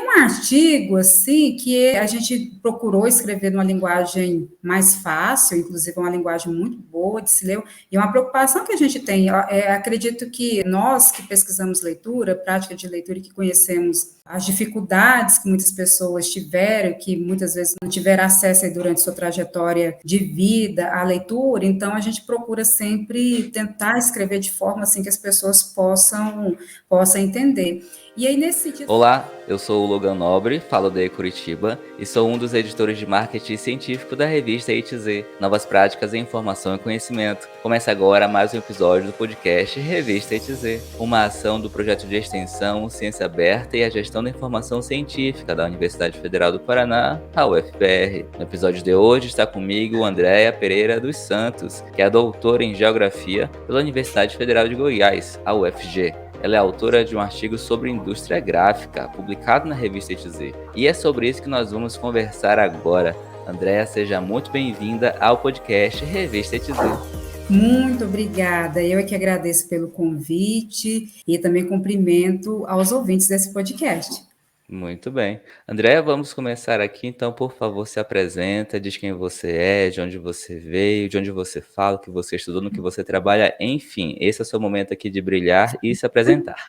um artigo, assim, que a gente procurou escrever numa linguagem mais fácil, inclusive uma linguagem muito boa de se ler, e uma preocupação que a gente tem, acredito que nós que pesquisamos leitura, prática de leitura, e que conhecemos as dificuldades que muitas pessoas tiveram, que muitas vezes não tiveram acesso aí durante sua trajetória de vida à leitura, então a gente procura sempre tentar escrever de forma assim que as pessoas possam entender. E aí, nesse sentido... Olá, eu sou o Logan Nobre, falo da Curitiba e sou um dos editores de marketing científico da revista ITZ, Novas Práticas em Informação e Conhecimento. Começa agora mais um episódio do podcast Revista ITZ, uma ação do projeto de extensão Ciência Aberta e a Gestão da Informação Científica da Universidade Federal do Paraná, a UFPR. No episódio de hoje está comigo Andréa Pereira dos Santos, que é doutora em Geografia pela Universidade Federal de Goiás, a UFG. Ela é autora de um artigo sobre indústria gráfica, publicado na revista ITZ. E é sobre isso que nós vamos conversar agora. Andréa, seja muito bem-vinda ao podcast Revista ITZ. Muito obrigada. Eu é que agradeço pelo convite e também cumprimento aos ouvintes desse podcast. Muito bem. Andréa, vamos começar aqui, então, por favor, se apresenta, diz quem você é, de onde você veio, de onde você fala, o que você estudou, no que você trabalha, enfim, esse é o seu momento aqui de brilhar e se apresentar.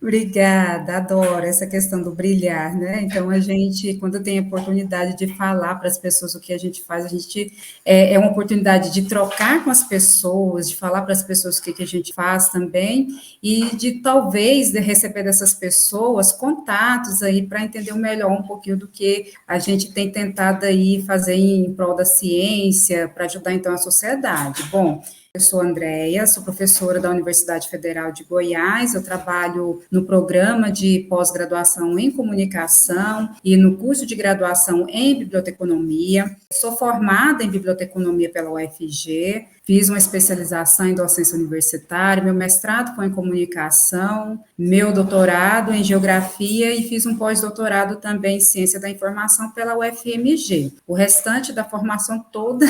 Obrigada, adoro essa questão do brilhar, né? Então, a gente, quando tem a oportunidade de falar para as pessoas o que a gente faz, a gente é uma oportunidade de trocar com as pessoas, de falar para as pessoas o que a gente faz também, e de talvez de receber dessas pessoas contatos aí para entender melhor um pouquinho do que a gente tem tentado aí fazer em prol da ciência, para ajudar então a sociedade. Bom, eu sou Andréa, sou professora da Universidade Federal de Goiás, eu trabalho no programa de pós-graduação em comunicação e no curso de graduação em biblioteconomia. Sou formada em biblioteconomia pela UFG, fiz uma especialização em docência universitária, meu mestrado foi em comunicação, meu doutorado em geografia e fiz um pós-doutorado também em ciência da informação pela UFMG. O restante da formação toda,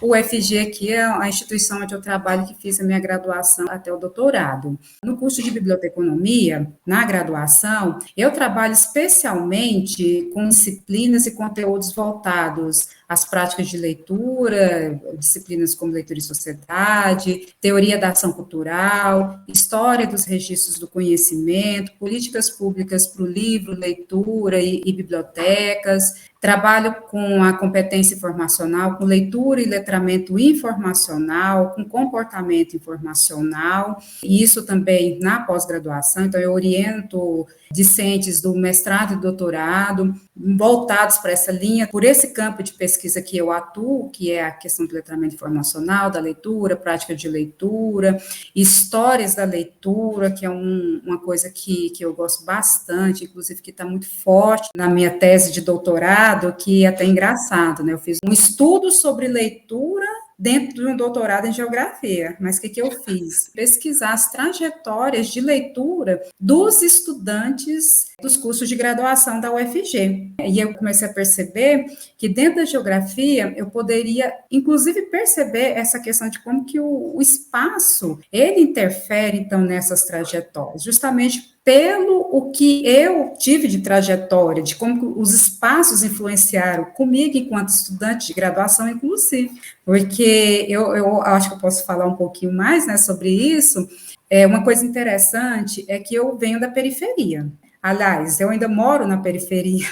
o UFG aqui é a instituição onde eu trabalho, que fiz a minha graduação até o doutorado. No curso de biblioteconomia, na graduação, eu trabalho especialmente com disciplinas e conteúdos voltados às práticas de leitura, disciplinas como leitura e sociedade, teoria da ação cultural, história dos registros do conhecimento, políticas públicas para o livro, leitura e bibliotecas. Trabalho com a competência informacional, com leitura e letramento informacional, com comportamento informacional, e isso também na pós-graduação. Então, eu oriento discentes do mestrado e doutorado, voltados para essa linha, por esse campo de pesquisa que eu atuo, que é a questão do letramento informacional, da leitura, prática de leitura, histórias da leitura, que é uma coisa que eu gosto bastante, inclusive que está muito forte na minha tese de doutorado, que é até engraçado, né? Eu fiz um estudo sobre leitura dentro de um doutorado em geografia, mas o que eu fiz? Pesquisar as trajetórias de leitura dos estudantes dos cursos de graduação da UFG. E eu comecei a perceber que dentro da geografia eu poderia, inclusive, perceber essa questão de como que o espaço, ele interfere, então, nessas trajetórias, justamente pelo o que eu tive de trajetória, de como os espaços influenciaram comigo enquanto estudante de graduação, inclusive, porque eu acho que eu posso falar um pouquinho mais, né, sobre isso. Uma coisa interessante é que eu venho da periferia. Aliás, eu ainda moro na periferia.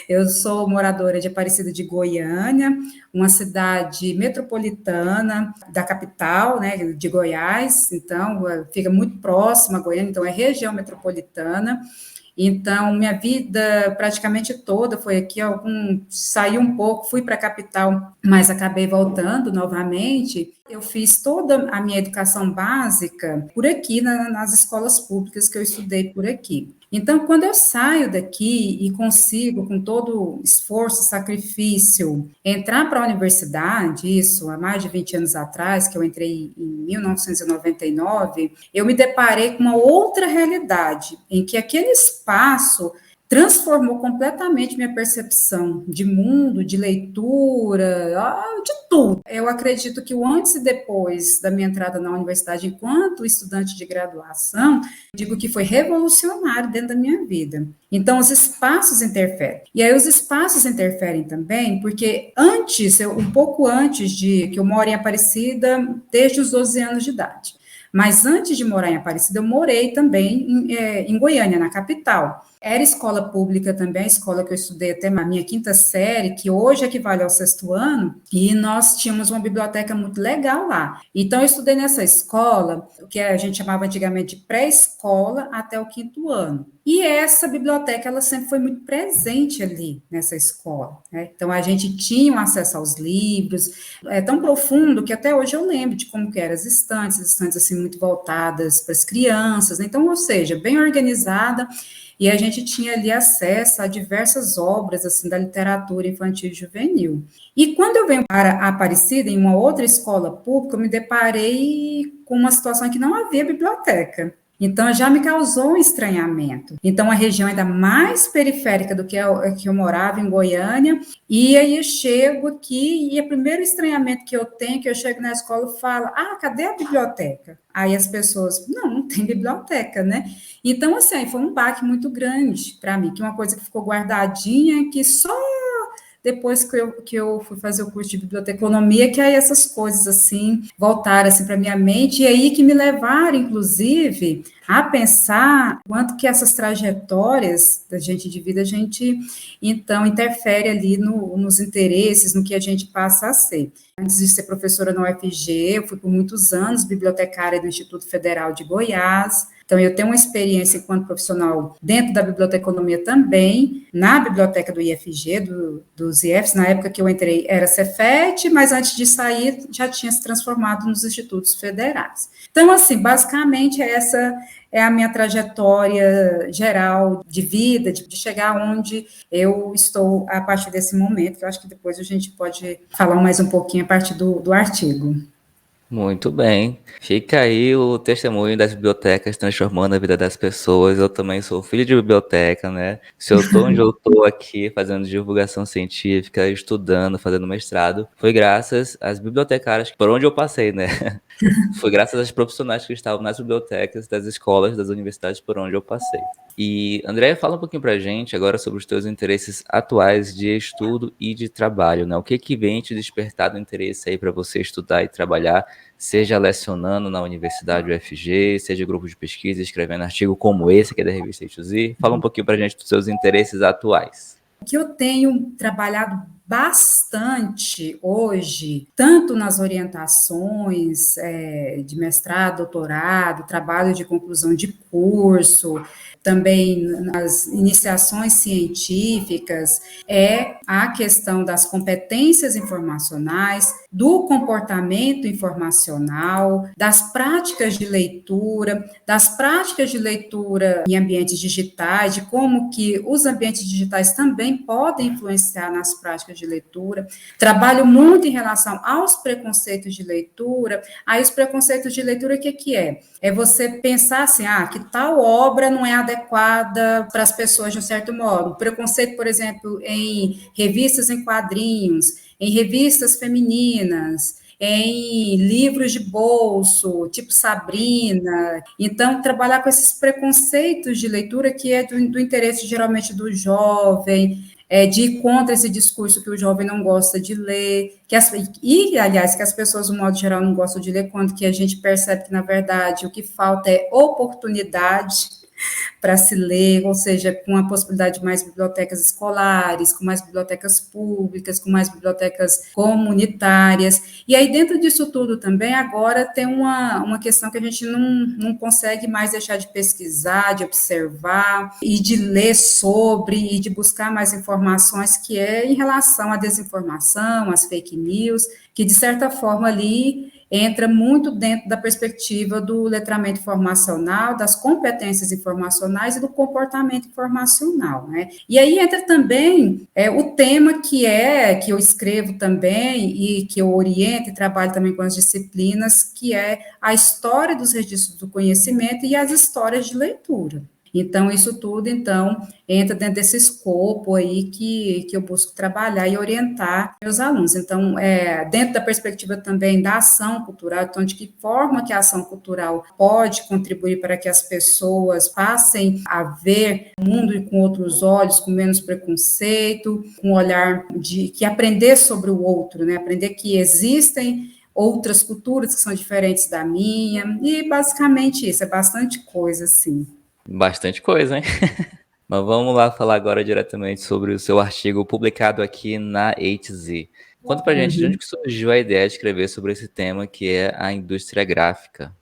Eu sou moradora de Aparecida de Goiânia, uma cidade metropolitana da capital, né, de Goiás, então fica muito próxima a Goiânia, então é região metropolitana. Então, minha vida praticamente toda foi aqui, saí um pouco, fui para a capital, mas acabei voltando novamente. Eu fiz toda a minha educação básica por aqui, nas escolas públicas que eu estudei por aqui. Então, quando eu saio daqui e consigo, com todo esforço, sacrifício, entrar para a universidade, isso há mais de 20 anos atrás, que eu entrei em 1999, eu me deparei com uma outra realidade, em que aquele espaço transformou completamente minha percepção de mundo, de leitura, de tudo. Eu acredito que o antes e depois da minha entrada na universidade enquanto estudante de graduação, digo que foi revolucionário dentro da minha vida. Então, os espaços interferem. E aí, os espaços interferem também, porque um pouco antes de que eu moro em Aparecida, desde os 12 anos de idade. Mas antes de morar em Aparecida, eu morei também em Goiânia, na capital. Era escola pública também, a escola que eu estudei até a minha quinta série, que hoje equivale ao sexto ano, e nós tínhamos uma biblioteca muito legal lá. Então, eu estudei nessa escola, o que a gente chamava antigamente de pré-escola, até o quinto ano. E essa biblioteca, ela sempre foi muito presente ali nessa escola, né? Então, a gente tinha um acesso aos livros, é tão profundo que até hoje eu lembro de como que eram as estantes assim muito voltadas para as crianças, né? Então, ou seja, bem organizada, e a gente tinha ali acesso a diversas obras assim da literatura infantil e juvenil. E quando eu venho para a Aparecida, em uma outra escola pública, eu me deparei com uma situação em que não havia biblioteca. Então, já me causou um estranhamento. Então, a região ainda mais periférica do que eu morava, em Goiânia, e aí eu chego aqui, e o primeiro estranhamento que eu tenho, que eu chego na escola e falo, cadê a biblioteca? Aí as pessoas, não tem biblioteca, né? Então, assim, foi um baque muito grande para mim, que uma coisa que ficou guardadinha, que só depois que eu fui fazer o curso de biblioteconomia, que aí essas coisas, assim, voltaram, assim, para minha mente, e aí que me levaram, inclusive, a pensar quanto que essas trajetórias da gente de vida, a gente, então, interfere ali nos interesses, no que a gente passa a ser. Antes de ser professora na UFG, eu fui por muitos anos bibliotecária do Instituto Federal de Goiás. Então, eu tenho uma experiência enquanto profissional dentro da biblioteconomia também, na biblioteca do IFG, dos IFs, na época que eu entrei era Cefet, mas antes de sair já tinha se transformado nos institutos federais. Então, assim, basicamente essa é a minha trajetória geral de vida, de chegar onde eu estou a partir desse momento, que eu acho que depois a gente pode falar mais um pouquinho a partir do artigo. Muito bem. Fica aí o testemunho das bibliotecas transformando a vida das pessoas. Eu também sou filho de biblioteca, né? Se eu tô onde eu tô aqui fazendo divulgação científica, estudando, fazendo mestrado, foi graças às bibliotecárias por onde eu passei, né? Foi graças às profissionais que estavam nas bibliotecas das escolas, das universidades por onde eu passei. E, André, fala um pouquinho pra gente agora sobre os teus interesses atuais de estudo e de trabalho, né? O que vem te despertar do interesse aí para você estudar e trabalhar, seja lecionando na Universidade UFG, seja grupo de pesquisa, escrevendo artigo como esse, que é da revista A2Z. Fala um pouquinho pra gente dos seus interesses atuais. O que eu tenho trabalhado bastante hoje, tanto nas orientações de mestrado, doutorado, trabalho de conclusão de curso, também nas iniciações científicas, é a questão das competências informacionais, do comportamento informacional, das práticas de leitura em ambientes digitais, de como que os ambientes digitais também podem influenciar nas práticas de leitura. Trabalho muito em relação aos preconceitos de leitura. Aí os preconceitos de leitura, o que é? É você pensar assim, que tal obra não é adequada para as pessoas de um certo modo. Preconceito, por exemplo, em revistas em quadrinhos, em revistas femininas, em livros de bolso, tipo Sabrina. Então, trabalhar com esses preconceitos de leitura que é do interesse geralmente do jovem, de ir contra esse discurso que o jovem não gosta de ler, aliás, que as pessoas, no modo geral, não gostam de ler, quando que a gente percebe que, na verdade, o que falta é oportunidade para se ler, ou seja, com a possibilidade de mais bibliotecas escolares, com mais bibliotecas públicas, com mais bibliotecas comunitárias. E aí, dentro disso tudo também, agora tem uma questão que a gente não consegue mais deixar de pesquisar, de observar e de ler sobre e de buscar mais informações, que é em relação à desinformação, às fake news, que, de certa forma, ali entra muito dentro da perspectiva do letramento informacional, das competências informacionais e do comportamento informacional, né? E aí entra também o tema que eu escrevo também e que eu oriento e trabalho também com as disciplinas, que é a história dos registros do conhecimento e as histórias de leitura. Então, isso tudo, então, entra dentro desse escopo aí que eu busco trabalhar e orientar meus alunos. Então, dentro da perspectiva também da ação cultural, então, de que forma que a ação cultural pode contribuir para que as pessoas passem a ver o mundo com outros olhos, com menos preconceito, com um olhar de que aprender sobre o outro, né? Aprender que existem outras culturas que são diferentes da minha, e basicamente isso, é bastante coisa, assim. Bastante coisa, hein? Mas vamos lá falar agora diretamente sobre o seu artigo publicado aqui na A2Z. Conta pra gente de onde Uhum. que surgiu a ideia de escrever sobre esse tema que é a indústria gráfica.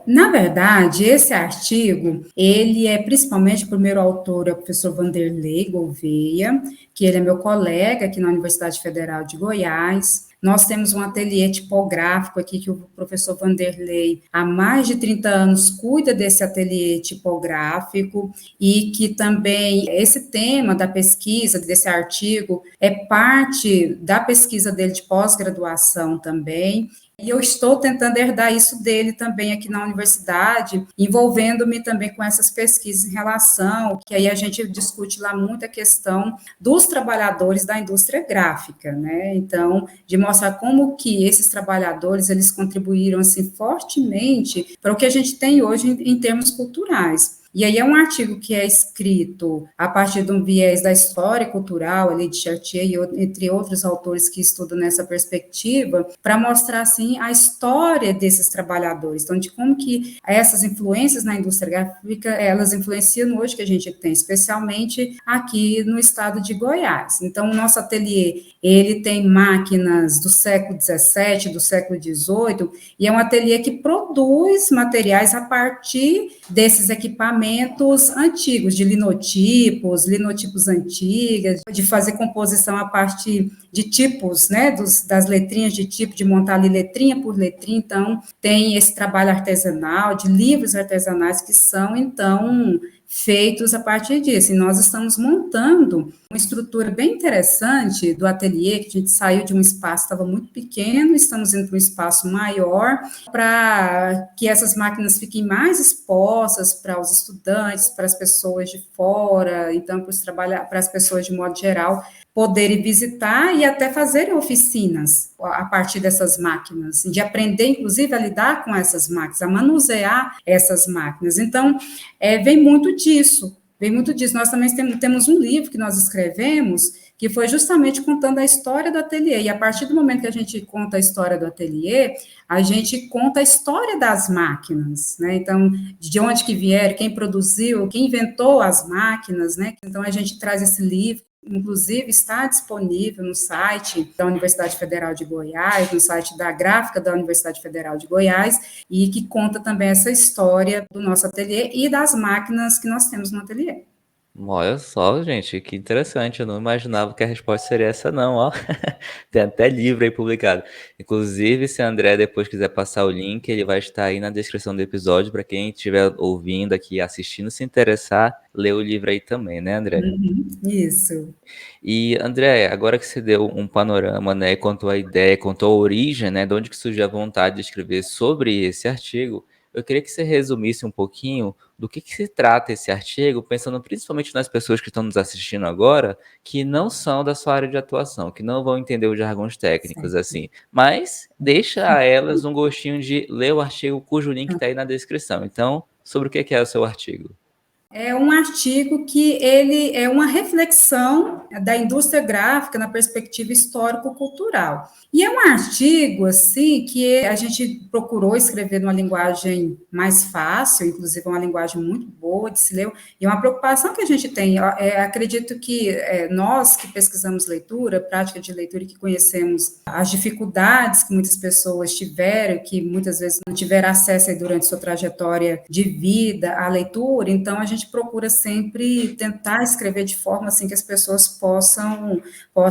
Na verdade, esse artigo, ele é principalmente, o primeiro autor é o professor Vanderlei Gouveia, que ele é meu colega aqui na Universidade Federal de Goiás. Nós temos um ateliê tipográfico aqui que o professor Vanderlei, há mais de 30 anos, cuida desse ateliê tipográfico e que também esse tema da pesquisa, desse artigo, é parte da pesquisa dele de pós-graduação também. E eu estou tentando herdar isso dele também aqui na universidade, envolvendo-me também com essas pesquisas em relação, que aí a gente discute lá muito a questão dos trabalhadores da indústria gráfica, né? Então, de mostrar como que esses trabalhadores, eles contribuíram, assim, fortemente para o que a gente tem hoje em termos culturais. E aí é um artigo que é escrito a partir de um viés da história cultural, ali de Chartier e entre outros autores que estudam nessa perspectiva, para mostrar, assim, a história desses trabalhadores. Então, de como que essas influências na indústria gráfica, elas influenciam no hoje que a gente tem, especialmente aqui no estado de Goiás. Então, o nosso ateliê, ele tem máquinas do século XVII, do século XVIII, e é um ateliê que produz materiais a partir desses equipamentos antigos, de linotipos antigas, de fazer composição a partir de tipos, né, das letrinhas de tipo, de montar ali letrinha por letrinha. Então, tem esse trabalho artesanal, de livros artesanais que são, então, feitos a partir disso. E nós estamos montando uma estrutura bem interessante do ateliê, que a gente saiu de um espaço que estava muito pequeno, estamos indo para um espaço maior, para que essas máquinas fiquem mais expostas para os estudantes, para as pessoas de fora, então, para as pessoas de modo geral, poderem visitar e até fazerem oficinas a partir dessas máquinas, de aprender, inclusive, a lidar com essas máquinas, a manusear essas máquinas. Então, vem muito disso, vem muito disso. Nós também temos um livro que nós escrevemos, que foi justamente contando a história do ateliê, e a partir do momento que a gente conta a história do ateliê, a gente conta a história das máquinas, né? Então, de onde que vieram, quem produziu, quem inventou as máquinas, né? Então, a gente traz esse livro, inclusive está disponível no site da Universidade Federal de Goiás, no site da gráfica da Universidade Federal de Goiás, e que conta também essa história do nosso ateliê e das máquinas que nós temos no ateliê. Olha só, gente, que interessante. Eu não imaginava que a resposta seria essa, não, ó. Tem até livro aí publicado. Inclusive, se a André depois quiser passar o link, ele vai estar aí na descrição do episódio para quem estiver ouvindo aqui, assistindo, se interessar, ler o livro aí também, né, André? Isso. E, André, agora que você deu um panorama, né, quanto à ideia, quanto à origem, né, de onde que surgiu a vontade de escrever sobre esse artigo, eu queria que você resumisse um pouquinho do que se trata esse artigo, pensando principalmente nas pessoas que estão nos assistindo agora, que não são da sua área de atuação, que não vão entender os jargões técnicos, Certo. assim, mas deixa a elas um gostinho de ler o artigo cujo link está aí na descrição. Então, sobre o que é o seu artigo? É um artigo que ele é uma reflexão da indústria gráfica na perspectiva histórico-cultural. E é um artigo, assim, que a gente procurou escrever numa linguagem mais fácil, inclusive uma linguagem muito boa de se ler, e uma preocupação que a gente tem. Acredito que nós que pesquisamos leitura, prática de leitura, e que conhecemos as dificuldades que muitas pessoas tiveram, que muitas vezes não tiveram acesso aí durante sua trajetória de vida à leitura, então a gente procura sempre tentar escrever de forma assim que as pessoas possam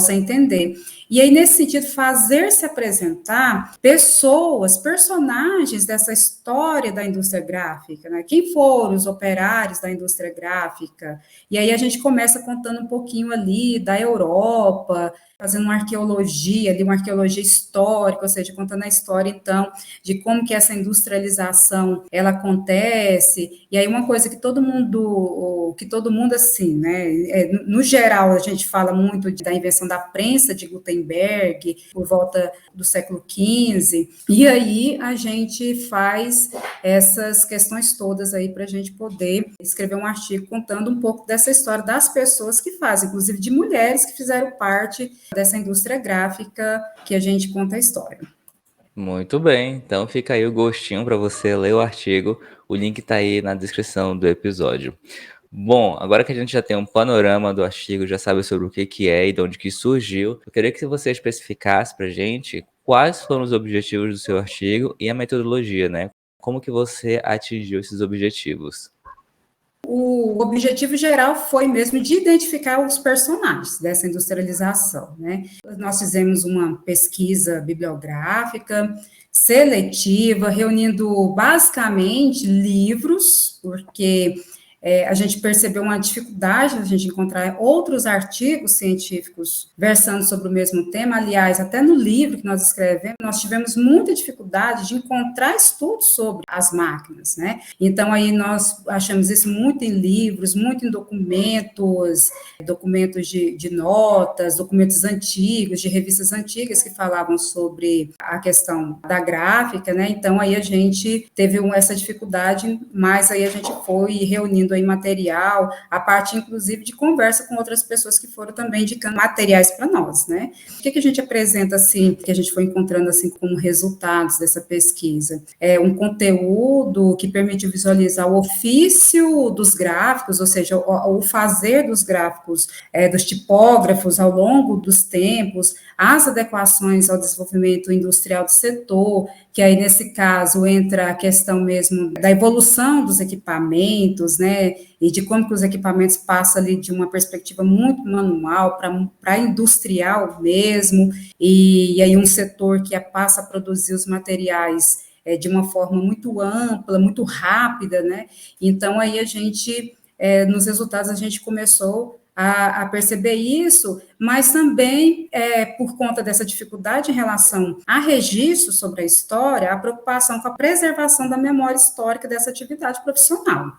entender. E aí, nesse sentido, fazer se apresentar pessoas, personagens dessa história da indústria gráfica, né? Quem foram os operários da indústria gráfica? E aí a gente começa contando um pouquinho ali da Europa, fazendo uma arqueologia ali, uma arqueologia histórica, ou seja, contando a história, então, de como que essa industrialização, ela acontece. E aí uma coisa que todo mundo que todo mundo, assim, né, no geral, a gente fala muito da invenção da prensa de Gutenberg, por volta do século XV, e aí a gente faz essas questões todas aí para a gente poder escrever um artigo contando um pouco dessa história das pessoas que fazem, inclusive de mulheres que fizeram parte dessa indústria gráfica que a gente conta a história. Muito bem, então fica aí o gostinho para você ler o artigo. O link está aí na descrição do episódio. Bom, agora que a gente já tem um panorama do artigo, já sabe sobre o que é e de onde que surgiu, eu queria que você especificasse para a gente quais foram os objetivos do seu artigo e a metodologia, né? Como que você atingiu esses objetivos? O objetivo geral foi mesmo de identificar os personagens dessa industrialização, né? Nós fizemos uma pesquisa bibliográfica, seletiva, reunindo basicamente livros, porque a gente percebeu uma dificuldade de a gente encontrar outros artigos científicos versando sobre o mesmo tema. Aliás, até no livro que nós escrevemos, nós tivemos muita dificuldade de encontrar estudos sobre as máquinas, né? Então, aí nós achamos isso muito em livros, muito em documentos de notas, documentos antigos, de revistas antigas que falavam sobre a questão da gráfica, né? Então, aí a gente teve essa dificuldade, mas aí a gente foi reunindo aí material, a parte, inclusive, de conversa com outras pessoas que foram também indicando materiais para nós, né? O que a gente apresenta, assim, que a gente foi encontrando, assim, como resultados dessa pesquisa? É um conteúdo que permite visualizar o ofício dos gráficos, ou seja, o fazer dos gráficos, dos tipógrafos ao longo dos tempos, as adequações ao desenvolvimento industrial do setor, que aí, nesse caso, entra a questão mesmo da evolução dos equipamentos, né, e de como que os equipamentos passam ali de uma perspectiva muito manual para industrial mesmo, e aí um setor que passa a produzir os materiais de uma forma muito ampla, muito rápida, né, então aí a gente, nos resultados, a gente começou a perceber isso, mas também, por conta dessa dificuldade em relação a registro sobre a história, a preocupação com a preservação da memória histórica dessa atividade profissional.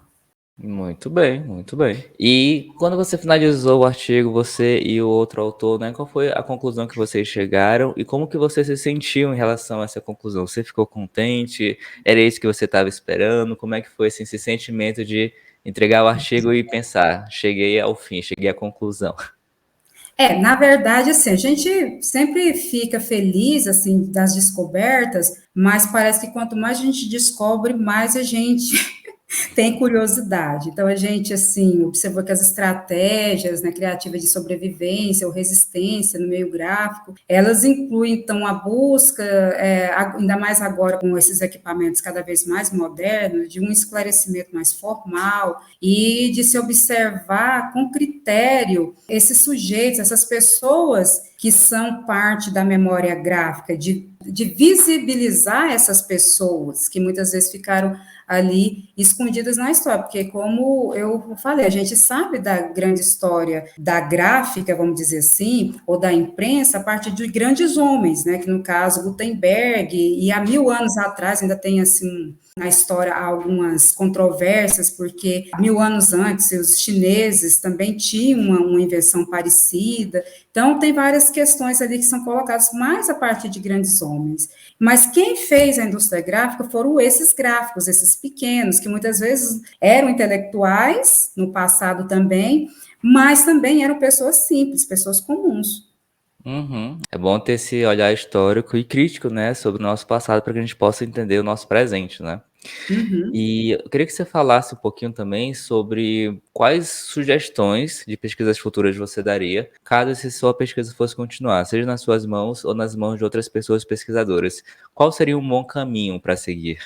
Muito bem, muito bem. E quando você finalizou o artigo, você e o outro autor, né, qual foi a conclusão que vocês chegaram e como que você se sentiu em relação a essa conclusão? Você ficou contente? Era isso que você estava esperando? Como é que foi assim, esse sentimento de entregar o artigo e pensar, cheguei ao fim, cheguei à conclusão? Na verdade, assim, a gente sempre fica feliz, assim, das descobertas, mas parece que quanto mais a gente descobre, mais a gente tem curiosidade. Então, a gente, assim, observou que as estratégias, né, criativas de sobrevivência ou resistência no meio gráfico, elas incluem, então, a busca, ainda mais agora com esses equipamentos cada vez mais modernos, de um esclarecimento mais formal e de se observar com critério esses sujeitos, essas pessoas que são parte da memória gráfica, de visibilizar essas pessoas que muitas vezes ficaram ali escondidas na história, porque como eu falei, a gente sabe da grande história da gráfica, vamos dizer assim, ou da imprensa, a partir de grandes homens, né, que no caso Gutenberg, e há 1000 anos atrás ainda tem assim na história algumas controvérsias, porque 1000 anos antes os chineses também tinham uma invenção parecida, então tem várias questões ali que são colocadas mais a partir de grandes homens. Mas quem fez a indústria gráfica foram esses gráficos, esses pequenos, que muitas vezes eram intelectuais, no passado também, mas também eram pessoas simples, pessoas comuns. Uhum. É bom ter esse olhar histórico e crítico, né, sobre o nosso passado para que a gente possa entender o nosso presente, né? Uhum. E eu queria que você falasse um pouquinho também sobre quais sugestões de pesquisas futuras você daria, caso essa sua pesquisa fosse continuar, seja nas suas mãos ou nas mãos de outras pessoas pesquisadoras. Qual seria um bom caminho para seguir?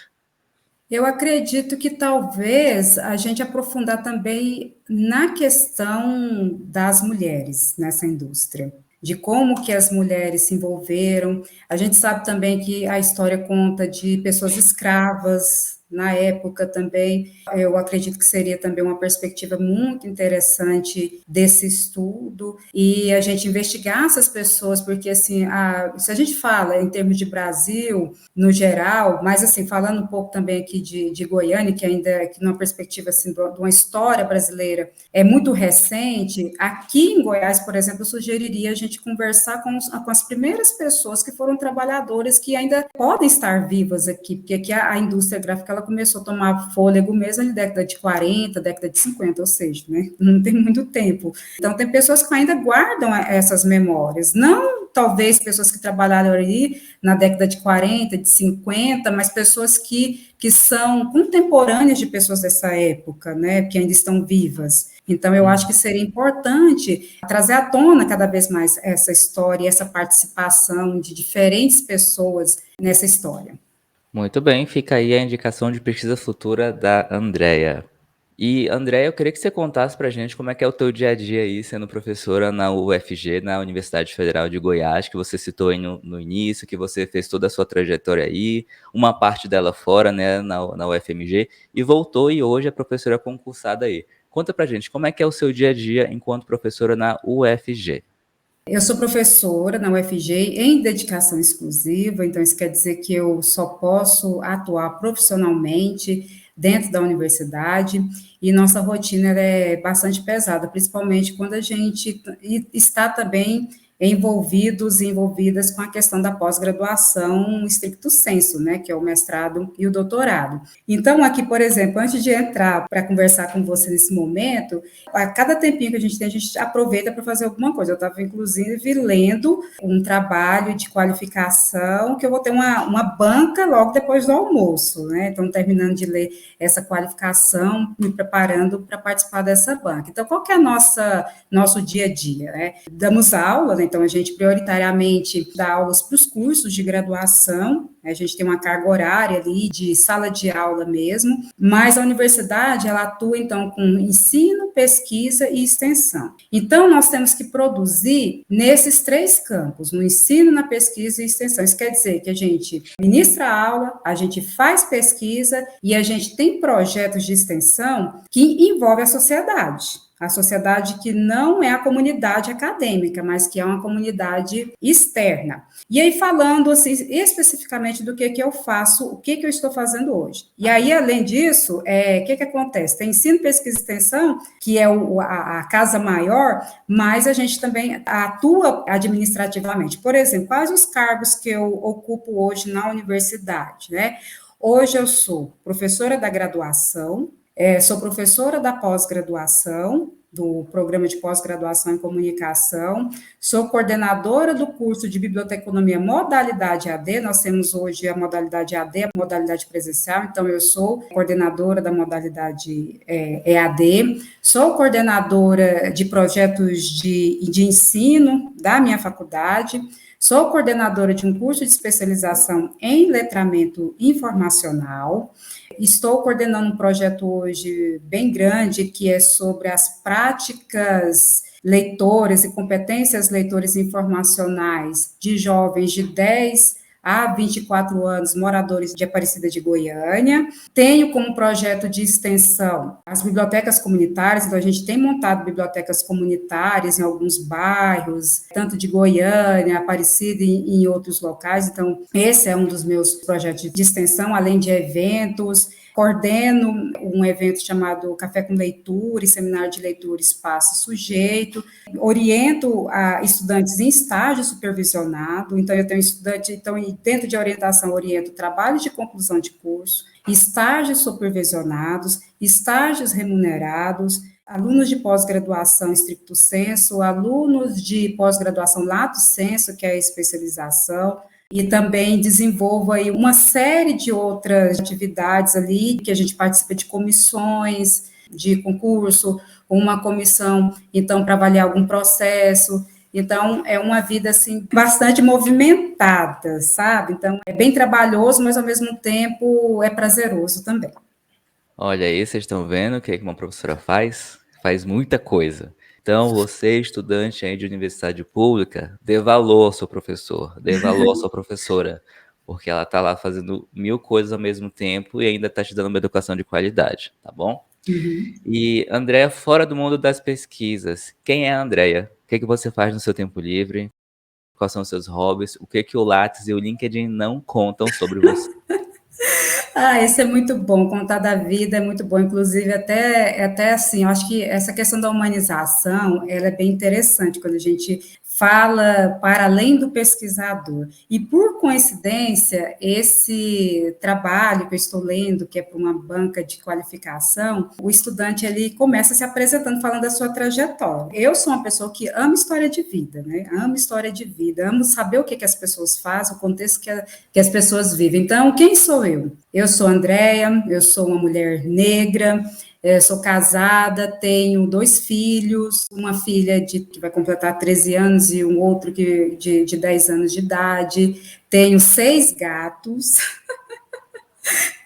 Eu acredito que talvez a gente aprofundar também na questão das mulheres nessa indústria, de como que as mulheres se envolveram. A gente sabe também que a história conta de pessoas escravas, na época também, eu acredito que seria também uma perspectiva muito interessante desse estudo, e a gente investigar essas pessoas, porque, assim, se a gente fala em termos de Brasil, no geral, mas, assim, falando um pouco também aqui de Goiânia, que ainda, que numa perspectiva, assim, de uma história brasileira, é muito recente, aqui em Goiás, por exemplo, eu sugeriria a gente conversar com as primeiras pessoas que foram trabalhadoras que ainda podem estar vivas aqui, porque aqui a indústria gráfica ela começou a tomar fôlego mesmo na década de 40, década de 50, ou seja, né, não tem muito tempo. Então, tem pessoas que ainda guardam essas memórias, não talvez pessoas que trabalharam ali na década de 40, de 50, mas pessoas que são contemporâneas de pessoas dessa época, né, que ainda estão vivas. Então, eu acho que seria importante trazer à tona cada vez mais essa história, essa participação de diferentes pessoas nessa história. Muito bem, fica aí a indicação de pesquisa futura da Andrea. E, Andréia, eu queria que você contasse pra gente como é que é o teu dia a dia aí, sendo professora na UFG, na Universidade Federal de Goiás, que você citou aí no início, que você fez toda a sua trajetória aí, uma parte dela fora, né, na UFMG, e voltou e hoje é professora concursada aí. Conta pra gente, como é que é o seu dia a dia enquanto professora na UFG? Eu sou professora na UFG em dedicação exclusiva, então isso quer dizer que eu só posso atuar profissionalmente dentro da universidade, e nossa rotina é bastante pesada, principalmente quando a gente está também envolvidos e envolvidas com a questão da pós-graduação stricto sensu, né, que é o mestrado e o doutorado. Então, aqui, por exemplo, antes de entrar para conversar com você nesse momento, a cada tempinho que a gente tem, a gente aproveita para fazer alguma coisa. Eu estava, inclusive, lendo um trabalho de qualificação, que eu vou ter uma banca logo depois do almoço, né? Então, terminando de ler essa qualificação, me preparando para participar dessa banca. Então, qual que é nosso dia a dia, né? Damos aula, né? Então, a gente prioritariamente dá aulas para os cursos de graduação, a gente tem uma carga horária ali de sala de aula mesmo, mas a universidade, ela atua, então, com ensino, pesquisa e extensão. Então, nós temos que produzir nesses três campos, no ensino, na pesquisa e extensão. Isso quer dizer que a gente ministra aula, a gente faz pesquisa e a gente tem projetos de extensão que envolvem a sociedade que não é a comunidade acadêmica, mas que é uma comunidade externa. E aí, falando assim, especificamente do que eu faço, o que eu estou fazendo hoje. E aí, além disso, o que acontece? Tem ensino, pesquisa e extensão, que é a casa maior, mas a gente também atua administrativamente. Por exemplo, quais os cargos que eu ocupo hoje na universidade, né? Hoje eu sou professora da graduação, sou professora da pós-graduação, do programa de pós-graduação em comunicação, sou coordenadora do curso de biblioteconomia modalidade AD, nós temos hoje a modalidade AD, a modalidade presencial, então eu sou coordenadora da modalidade EAD, sou coordenadora de projetos de ensino da minha faculdade, sou coordenadora de um curso de especialização em letramento informacional. Estou coordenando um projeto hoje bem grande, que é sobre as práticas leitoras e competências leitoras informacionais de jovens de 10 a 24 anos, moradores de Aparecida de Goiânia. Tenho como projeto de extensão as bibliotecas comunitárias, então a gente tem montado bibliotecas comunitárias em alguns bairros, tanto de Goiânia, Aparecida e em outros locais, então esse é um dos meus projetos de extensão, além de eventos. Coordeno um evento chamado Café com Leitura e Seminário de Leitura Espaço e Sujeito, oriento a estudantes em estágio supervisionado, então eu tenho estudante, então dentro de orientação oriento trabalho de conclusão de curso, estágios supervisionados, estágios remunerados, alunos de pós-graduação stricto sensu, alunos de pós-graduação lato sensu, que é a especialização, e também desenvolvo aí uma série de outras atividades ali, que a gente participa de comissões, de concurso, uma comissão, então, para avaliar algum processo. Então, é uma vida, assim, bastante movimentada, sabe? Então, é bem trabalhoso, mas, ao mesmo tempo, é prazeroso também. Olha aí, vocês estão vendo o que uma professora faz? Faz muita coisa. Então, você, estudante aí de universidade pública, dê valor ao seu professor, dê valor à sua professora. porque ela tá lá fazendo 1000 coisas ao mesmo tempo e ainda tá te dando uma educação de qualidade, tá bom? Uhum. E Andréia, fora do mundo das pesquisas, quem é a Andréia? O que você faz no seu tempo livre? Quais são os seus hobbies? O que o Lattes e o LinkedIn não contam sobre você? Ah, esse é muito bom, contar da vida é muito bom, inclusive até assim, eu acho que essa questão da humanização, ela é bem interessante quando a gente fala para além do pesquisador. E por coincidência, esse trabalho que eu estou lendo, que é para uma banca de qualificação, o estudante ele começa se apresentando, falando da sua trajetória. Eu sou uma pessoa que ama história de vida, né? Amo história de vida, amo saber o que as pessoas fazem, o contexto que as pessoas vivem. Então, quem sou eu? Eu sou Andréia, eu sou uma mulher negra, sou casada, tenho 2 filhos, uma filha que vai completar 13 anos e um outro de 10 anos de idade, tenho 6 gatos,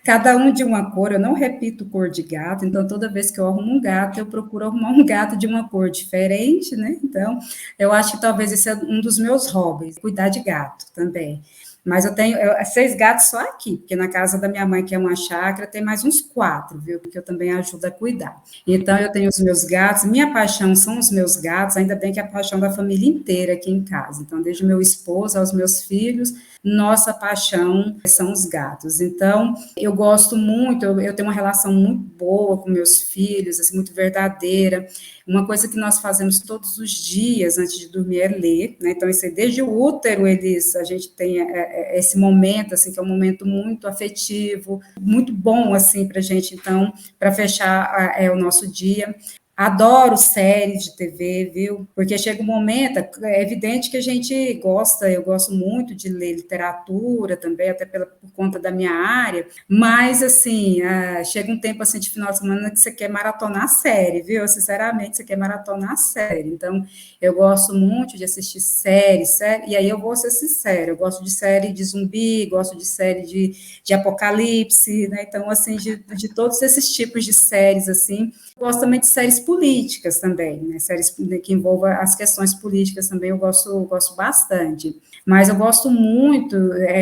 cada um de uma cor, eu não repito cor de gato, então toda vez que eu arrumo um gato, eu procuro arrumar um gato de uma cor diferente, né? Então, eu acho que talvez esse é um dos meus hobbies, cuidar de gato também. Mas eu tenho 6 gatos só aqui, porque na casa da minha mãe, que é uma chácara, tem mais uns 4, viu? Porque eu também ajudo a cuidar. Então, eu tenho os meus gatos, minha paixão são os meus gatos, ainda bem que é a paixão da família inteira aqui em casa. Então, desde o meu esposo aos meus filhos, nossa paixão são os gatos. Então, eu gosto muito, eu tenho uma relação muito boa com meus filhos, assim, muito verdadeira. Uma coisa que nós fazemos todos os dias antes de dormir é ler, né? Então, isso aí, desde o útero, a gente tem esse momento, assim, que é um momento muito afetivo, muito bom, assim, para a gente, então, para fechar o nosso dia. Adoro séries de TV, viu? Porque chega um momento, é evidente que a gente gosta, eu gosto muito de ler literatura também, até por conta da minha área, mas, assim, chega um tempo, assim, de final de semana que você quer maratonar a série, viu? Sinceramente, você quer maratonar a série. Então, eu gosto muito de assistir série, e aí eu vou ser sincera, eu gosto de série de zumbi, gosto de série de apocalipse, né? Então, assim, de todos esses tipos de séries, assim, gosto também de séries políticas também, né? Séries que envolvam as questões políticas também, eu gosto bastante. Mas eu gosto muito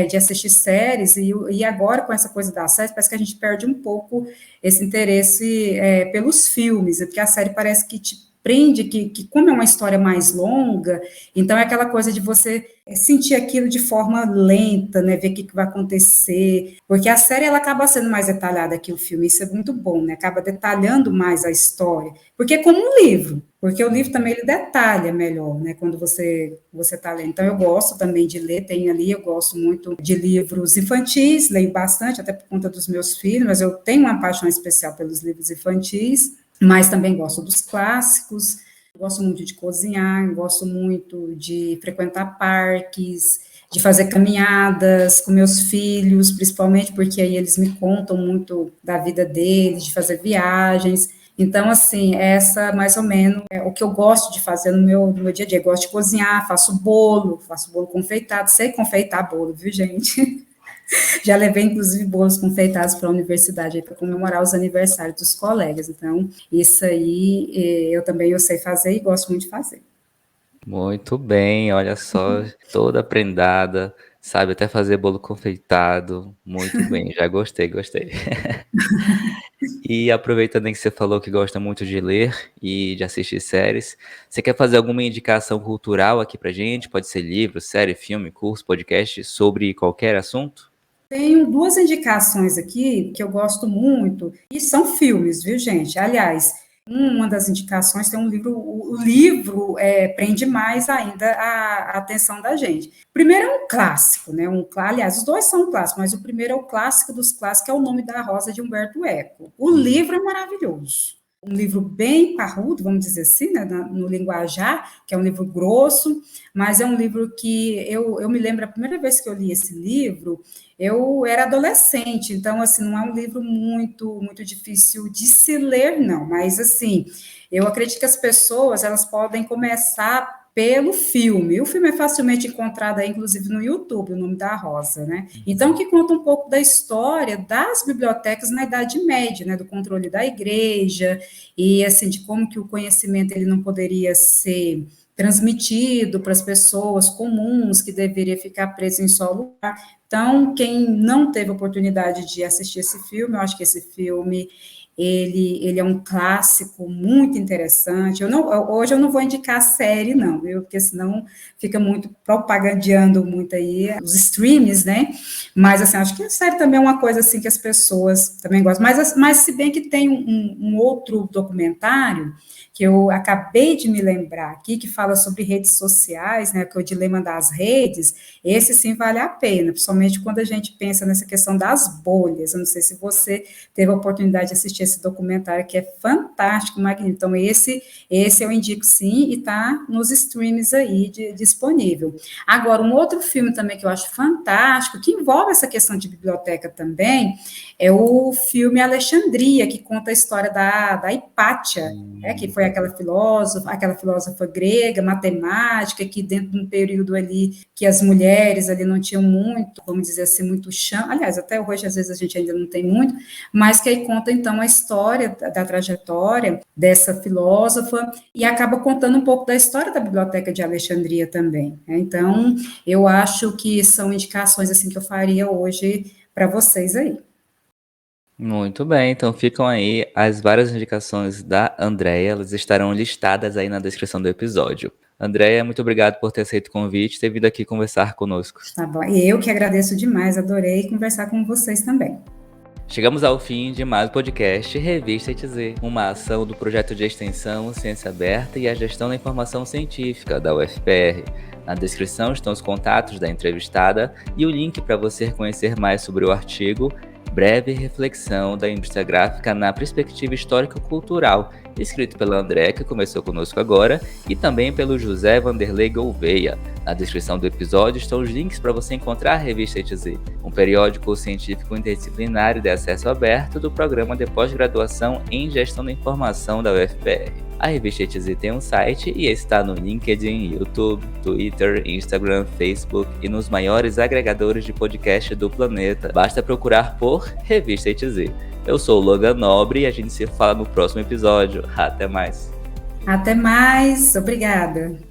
de assistir séries, e agora com essa coisa das séries, parece que a gente perde um pouco esse interesse pelos filmes, porque a série parece que te prende, que como é uma história mais longa, então é aquela coisa de você sentir aquilo de forma lenta, né, ver o que vai acontecer, porque a série ela acaba sendo mais detalhada que o filme, isso é muito bom, né, acaba detalhando mais a história, porque é como um livro, porque o livro também ele detalha melhor, né, quando você está lendo. Então eu gosto também de ler, tem ali, eu gosto muito de livros infantis, leio bastante, até por conta dos meus filhos, mas eu tenho uma paixão especial pelos livros infantis, mas também gosto dos clássicos, gosto muito de cozinhar, gosto muito de frequentar parques, de fazer caminhadas com meus filhos, principalmente porque aí eles me contam muito da vida deles, de fazer viagens. Então, assim, essa mais ou menos é o que eu gosto de fazer no meu dia a dia. Eu gosto de cozinhar, faço bolo confeitado, sei confeitar bolo, viu, gente? Já levei, inclusive, bolos confeitados para a universidade para comemorar os aniversários dos colegas. Então, isso aí eu sei fazer e gosto muito de fazer. Muito bem, olha só, toda prendada, sabe até fazer bolo confeitado. Muito bem, já gostei, gostei. E aproveitando que você falou que gosta muito de ler e de assistir séries, você quer fazer alguma indicação cultural aqui pra gente? Pode ser livro, série, filme, curso, podcast, sobre qualquer assunto? Tenho 2 indicações aqui que eu gosto muito, e são filmes, viu, gente? Aliás, uma das indicações tem um livro, o livro prende mais ainda a atenção da gente. O primeiro é um clássico, né? Aliás, os dois são clássicos, mas o primeiro é o clássico dos clássicos, que é O Nome da Rosa, de Humberto Eco. O livro é maravilhoso. Um livro bem parrudo, vamos dizer assim, né, no linguajar, que é um livro grosso, mas é um livro que eu me lembro a primeira vez que eu li esse livro, eu era adolescente, então, assim, não é um livro muito difícil de se ler, não, mas, assim, eu acredito que as pessoas, elas podem começar pelo filme. O filme é facilmente encontrado aí, inclusive, no YouTube, O Nome da Rosa, né? Então, que conta um pouco da história das bibliotecas na Idade Média, né? Do controle da igreja e, assim, de como que o conhecimento ele não poderia ser transmitido para as pessoas comuns, que deveria ficar preso em só lugar. Então, quem não teve oportunidade de assistir esse filme, eu acho que esse filme ele é um clássico muito interessante. Hoje eu não vou indicar a série, não, viu? Porque senão fica muito propagandeando muito aí os streams, né? Mas, assim, acho que a série também é uma coisa, assim, que as pessoas também gostam. Mas se bem que tem um outro documentário que eu acabei de me lembrar aqui, que fala sobre redes sociais, né, que é o dilema das redes, esse sim vale a pena, principalmente quando a gente pensa nessa questão das bolhas. Eu não sei se você teve a oportunidade de assistir esse documentário, que é fantástico, magnífico. Então, esse eu indico sim, e está nos streams aí disponível. Agora, um outro filme também que eu acho fantástico, que envolve essa questão de biblioteca também, é o filme Alexandria, que conta a história da Hipátia, que foi aquela filósofa grega, matemática, que dentro de um período ali que as mulheres ali não tinham muito, vamos dizer assim, muito chão, aliás, até hoje às vezes a gente ainda não tem muito, mas que aí conta então a história da trajetória dessa filósofa e acaba contando um pouco da história da Biblioteca de Alexandria também, né? Então, eu acho que são indicações assim que eu faria hoje para vocês aí. Muito bem, então ficam aí as várias indicações da Andréia, elas estarão listadas aí na descrição do episódio. Andréia, muito obrigado por ter aceito o convite e ter vindo aqui conversar conosco. Tá bom, e eu que agradeço demais, adorei conversar com vocês também. Chegamos ao fim de mais um podcast Revista ETZ, uma ação do projeto de extensão Ciência Aberta e a Gestão da Informação Científica da UFPR. Na descrição estão os contatos da entrevistada e o link para você conhecer mais sobre o artigo Breve Reflexão da Indústria Gráfica na Perspectiva Histórico-Cultural, escrito pela Andréia, que começou conosco agora, e também pelo José Vanderlei Gouveia. Na descrição do episódio estão os links para você encontrar a Revista ETZ, um periódico científico interdisciplinar de acesso aberto do Programa de Pós-Graduação em Gestão da Informação da UFPR. A Revista ETZ tem um site e está no LinkedIn, YouTube, Twitter, Instagram, Facebook e nos maiores agregadores de podcast do planeta. Basta procurar por Revista ETZ. Eu sou o Logan Nobre e a gente se fala no próximo episódio. Até mais! Até mais, obrigada!